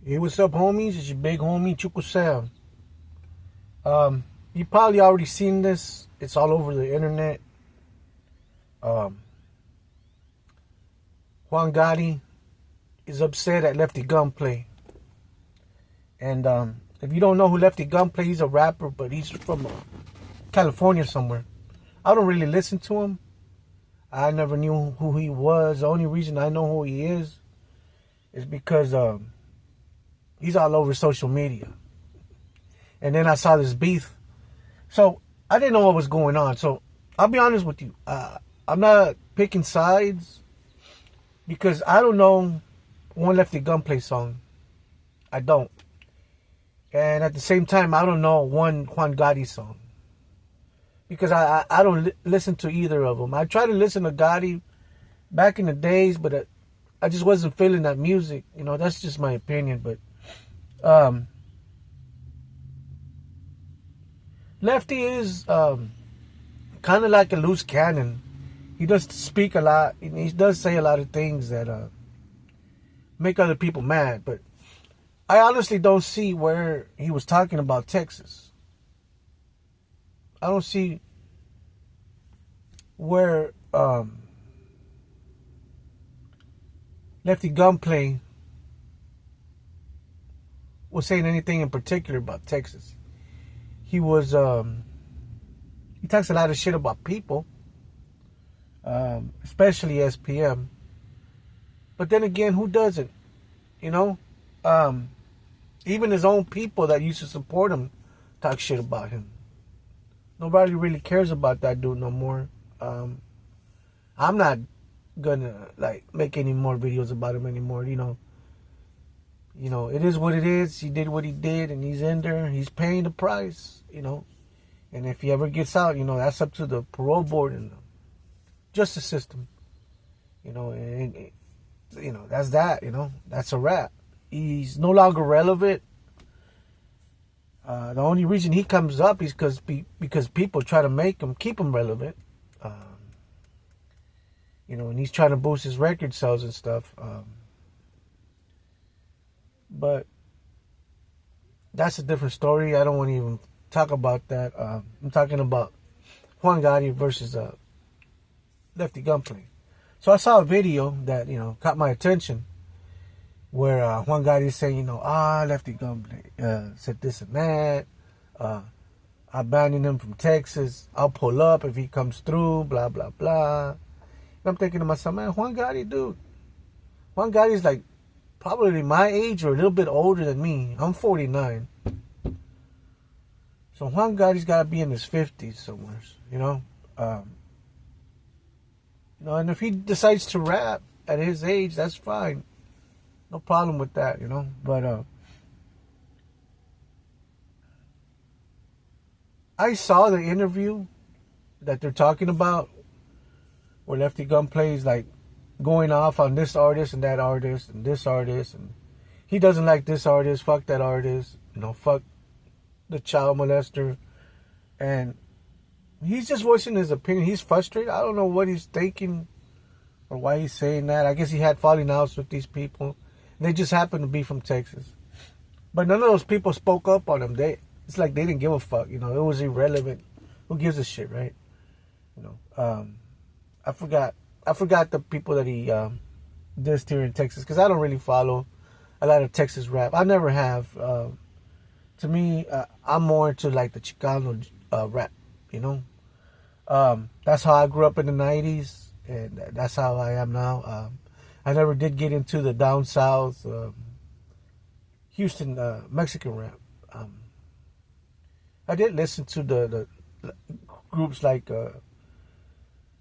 Hey, what's up, homies? It's your big homie, Chuco Sam. You probably already seen this. It's all over the internet. Um, Juan Gotti is upset at Lefty Gunplay. And if you don't know who Lefty Gunplay, he's a rapper, but he's from California somewhere. I don't really listen to him. I never knew who he was. The only reason I know who he is because he's all over social media. And then I saw this beef. So I didn't know what was going on. So I'll be honest with you. I'm not picking sides because I don't know one Lefty Gunplay song. I don't. And at the same time, I don't know one Juan Gotti song. Because I don't listen to either of them. I tried to listen to Gotti back in the days, but I just wasn't feeling that music. You know, that's just my opinion. But Lefty is kind of like a loose cannon. He does speak a lot. And he does say a lot of things that make other people mad. But I honestly don't see where he was talking about Texas. I don't see where Lefty Gunplay was saying anything in particular about Texas. He was he talks a lot of shit about people, especially SPM. But then again, who doesn't? You know, even his own people that used to support him talk shit about him. Nobody really cares about that dude no more. I'm not gonna make any more videos about him anymore. You know, it is what it is. He did what he did, and he's in there. He's paying the price. You know, and if he ever gets out, you know, that's up to the parole board and the justice system. You know, and you know that's that. You know, that's a wrap. He's no longer relevant. The only reason he comes up is because people try to keep him relevant. You know, and he's trying to boost his record sales and stuff. But that's a different story. I don't want to even talk about that. I'm talking about Juan Gotti versus Lefty Gunplay. So I saw a video that, you know, caught my attention where Juan Gotti is saying, you know, Lefty Gunplay said this and that. I abandoned him from Texas. I'll pull up if he comes through, blah, blah, blah. And I'm thinking to myself, man, Juan Gotti, dude. Juan Gotti's like probably my age or a little bit older than me. I'm 49. So Juan Gotti's got to be in his 50s somewhere, you know. You know, and if he decides to rap at his age, that's fine. No problem with that, you know. But I saw the interview that they're talking about where Lefty Gunplay is like going off on this artist and that artist and this artist, and he doesn't like this artist, fuck that artist, you know, fuck the child molester. And he's just voicing his opinion. He's frustrated. I don't know what he's thinking or why he's saying that. I guess he had falling outs with these people. They just happened to be from Texas. But none of those people spoke up on him. It's like they didn't give a fuck. You know, it was irrelevant. Who gives a shit, right? You know, I forgot the people that he dissed here in Texas because I don't really follow a lot of Texas rap. I never have. To me, I'm more into like the Chicano rap. You know, that's how I grew up in the '90s, and that's how I am now. I never did get into the down south, Houston, Mexican rap. I did listen to the groups like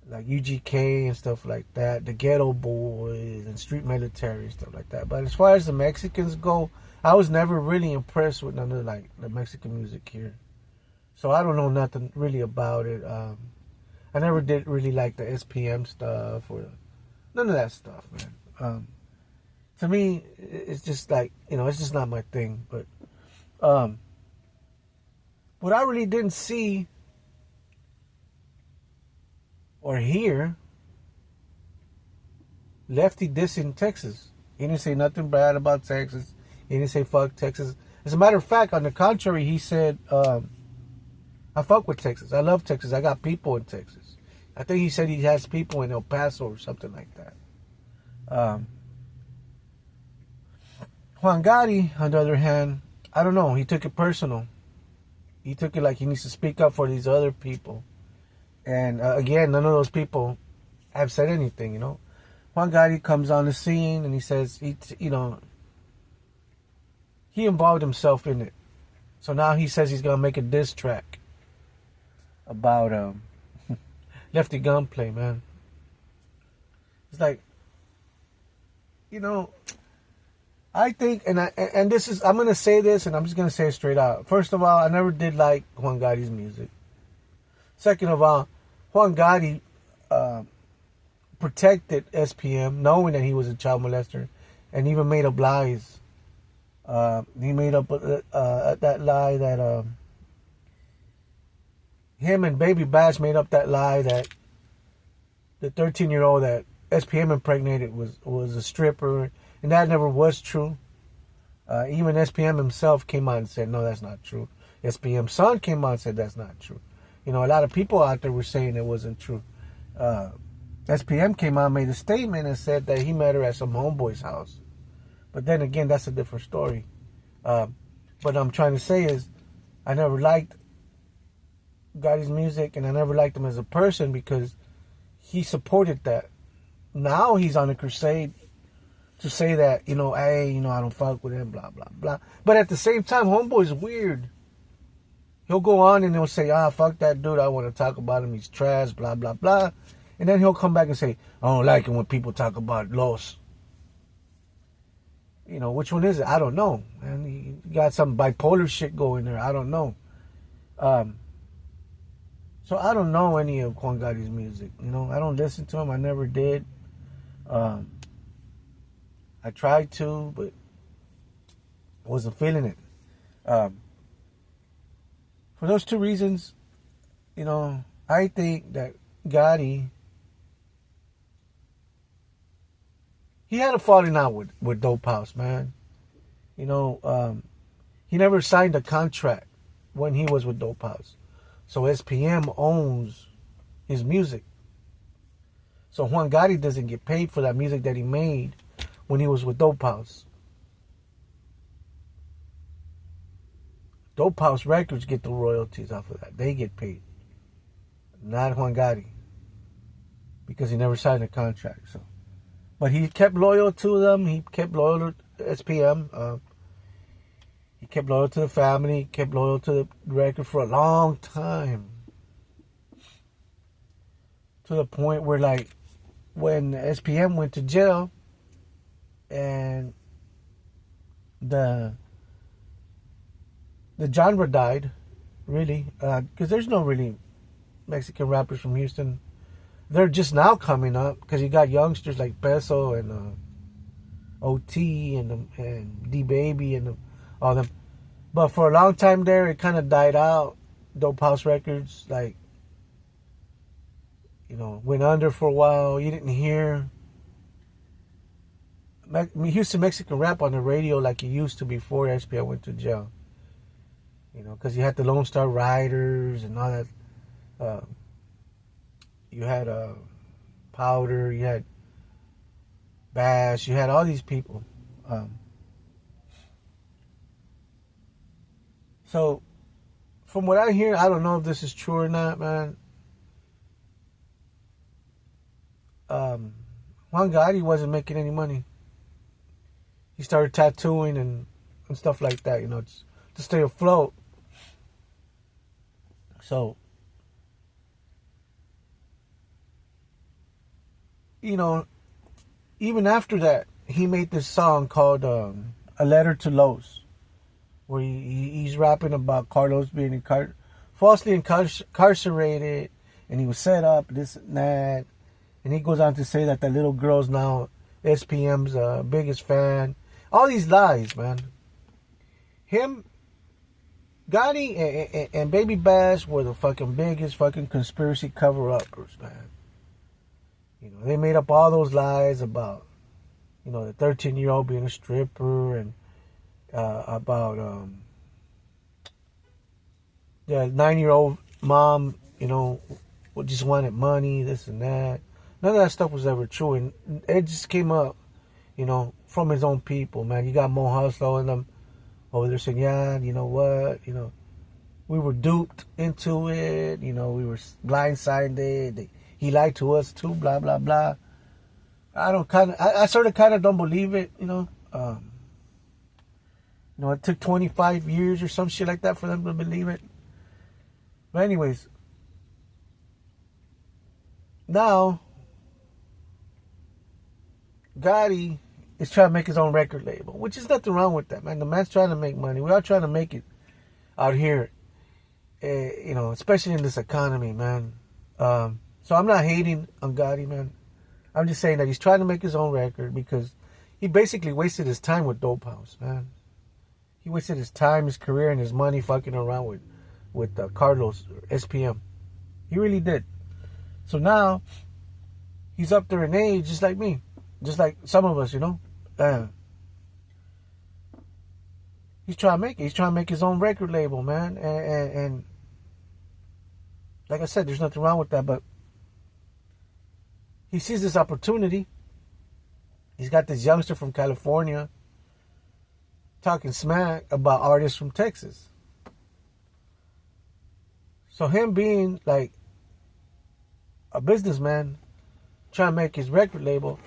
UGK and stuff like that, the Ghetto Boys and Street Military and stuff like that. But as far as the Mexicans go, I was never really impressed with none of like the Mexican music here. So I don't know nothing really about it. I never did really like the SPM stuff or none of that stuff, man. To me, it's just like, you know, it's just not my thing. But what I really didn't see or hear Lefty dissing Texas. He didn't say nothing bad about Texas. He didn't say fuck Texas. As a matter of fact, on the contrary, he said, I fuck with Texas. I love Texas. I got people in Texas. I think he said he has people in El Paso or something like that. Juan Gotti, on the other hand, I don't know. He took it personal. He took it like he needs to speak up for these other people. And again, none of those people have said anything, you know. Juan Gotti comes on the scene and he says, he involved himself in it. So now he says he's going to make a diss track about Lefty Gunplay, man. It's like, you know, I think, and this is, I'm going to say this and I'm just going to say it straight out. First of all, I never did like Juan Gotti's music. Second of all, Juan Gotti protected SPM, knowing that he was a child molester, and even made up lies. He made up that lie that him and Baby Bash made up that lie that the 13-year-old that SPM impregnated was a stripper, and that never was true. Even SPM himself came out and said, no, that's not true. SPM's son came out and said that's not true. You know, a lot of people out there were saying it wasn't true. SPM came out and made a statement and said that he met her at some homeboy's house. But then again, that's a different story. What I'm trying to say is I never liked Gotti's music, and I never liked him as a person because he supported that. Now he's on a crusade to say that, you know, hey, you know, I don't fuck with him, blah, blah, blah. But at the same time, homeboy's weird. He'll go on and he'll say, fuck that dude, I want to talk about him, he's trash, blah, blah, blah. And then he'll come back and say, I don't like it when people talk about Los. You know, which one is it? I don't know. And he got some bipolar shit going there. I don't know. So I don't know any of Juan Gotti's music. You know, I don't listen to him. I never did. I tried to, but wasn't feeling it. For those two reasons, you know, I think that Gotti, he had a falling out with Dope House, man. You know, he never signed a contract when he was with Dope House. So SPM owns his music. So Juan Gotti doesn't get paid for that music that he made when he was with Dope House. Dope House Records get the royalties off of that. They get paid. Not Juan Gotti. Because he never signed a contract. So, but he kept loyal to them. He kept loyal to SPM. He kept loyal to the family. He kept loyal to the record for a long time. To the point where, like, when SPM went to jail and the genre died, really, because there's no really Mexican rappers from Houston. They're just now coming up because you got youngsters like Peso and OT and D-Baby and all them. But for a long time there, it kind of died out. Dope House Records, like, you know, went under for a while. You didn't hear Houston Mexican rap on the radio like you used to before SPM went to jail. You know, because you had the Lone Star Riders and all that. You had Powder, you had Bash, you had all these people. So, from what I hear, I don't know if this is true or not, man. Juan Gotti wasn't making any money. He started tattooing and stuff like that, you know, to stay afloat. So, you know, even after that, he made this song called A Letter to Los, where he's rapping about Carlos being falsely incarcerated, and he was set up, this and that. And he goes on to say that the little girl's now SPM's biggest fan. All these lies, man. Gotti and Baby Bash were the fucking biggest fucking conspiracy cover-uppers, man. You know, they made up all those lies about, you know, the 13-year-old being a stripper and about the 9-year-old mom, just wanted money, this and that. None of that stuff was ever true, and it just came up, from his own people, man. You got Mo Hustler and them over there saying, yeah, you know what, we were duped into it, we were blindsided. He lied to us too, blah blah blah. I sort of kind of don't believe it, it took 25 years or some shit like that for them to believe it. But anyways, now Gotti is trying to make his own record label, which is nothing wrong with that, man. The man's trying to make money. We're all trying to make it out here, especially in this economy, man. So I'm not hating on Gotti, man. I'm just saying that he's trying to make his own record because he basically wasted his time with Dope House, man. He wasted his time, his career, and his money fucking around with Carlos, SPM. He really did. So now, he's up there in age, just like me. Just like some of us, He's trying to make it. He's trying to make his own record label, man. And like I said, there's nothing wrong with that, but he sees this opportunity. He's got this youngster from California talking smack about artists from Texas. So him being like a businessman trying to make his record label,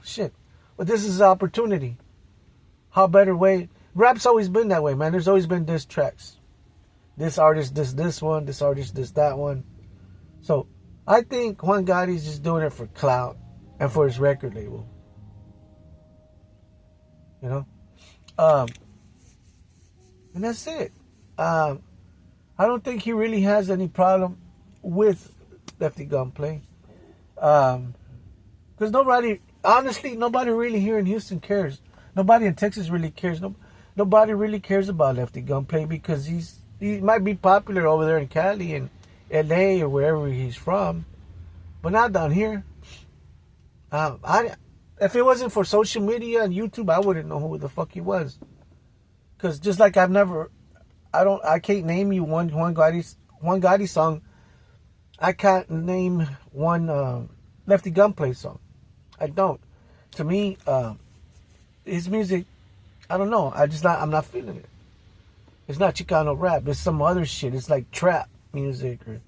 shit. But this is an opportunity. How better way? Rap's always been that way, man. There's always been diss tracks. This artist, this one. This artist, that one. So I think Juan Gotti's just doing it for clout and for his record label. And that's it. I don't think he really has any problem with Lefty Gunplay. Because nobody really here in Houston cares. Nobody in Texas really cares. Nobody really cares about Lefty Gunplay because he might be popular over there in Cali and LA or wherever he's from, but not down here. If it wasn't for social media and YouTube, I wouldn't know who the fuck he was. Because just like I can't name you one Juan Gotti song. I can't name one Lefty Gunplay song. I don't. To me, his music, I don't know. I'm not feeling it. It's not Chicano rap. It's some other shit. It's like trap music or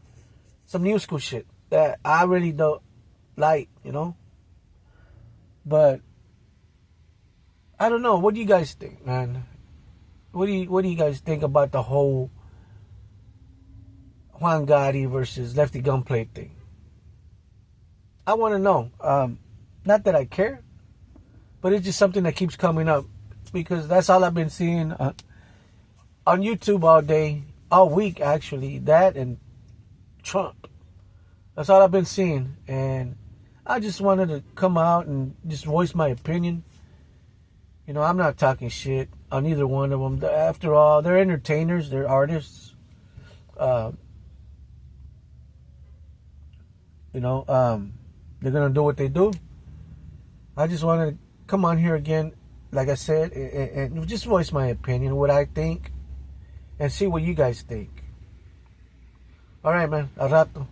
some new school shit that I really don't like, But I don't know. What do you guys think, man? What do you guys think about the whole Juan Gotti versus Lefty Gunplay thing? I want to know. Not that I care, but it's just something that keeps coming up because that's all I've been seeing on YouTube all day, all week actually. That and Trump. That's all I've been seeing, and I just wanted to come out and just voice my opinion. I'm not talking shit on either one of them. After all, they're entertainers, they're artists. They're gonna do what they do. I just wanted to come on here again, like I said, and just voice my opinion, what I think, and see what you guys think. All right, man. Al rato.